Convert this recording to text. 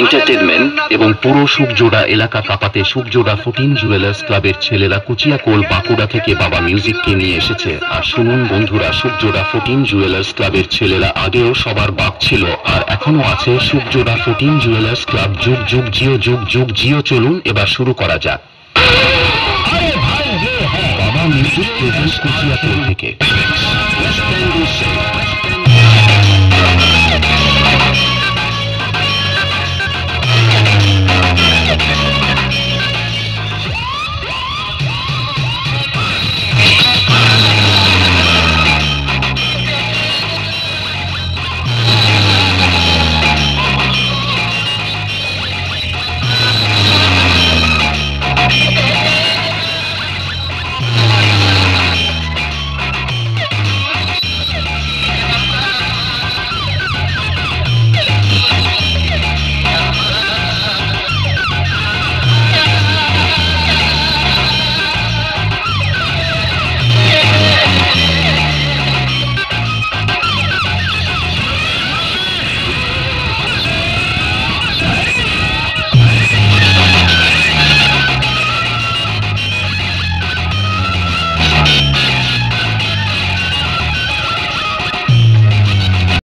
Entertainment এবং পুরো সুখজোড়া এলাকা কাঁপাতে সুখজোড়া 14 জুয়েলার্স ক্লাবের ছেলেরা কুচিয়াকোল বাঁকুড়া থেকে বাবা মিউজিককে নিয়ে এসেছে। আর শুনুন বন্ধুরা, সুখজোড়া 14 জুয়েলার্স ক্লাবের ছেলেরা আগেও সবার বাক ছিল আর এখনো আছে। সুখজোড়া 14 জুয়েলার্স ক্লাব, যুগ যুগ জিও, যুগ যুগ জিও। চলুন এবার শুরু করা যাক। বাবা মিউজিক প্রেজেন্টস কুচিয়াকোল থেকে।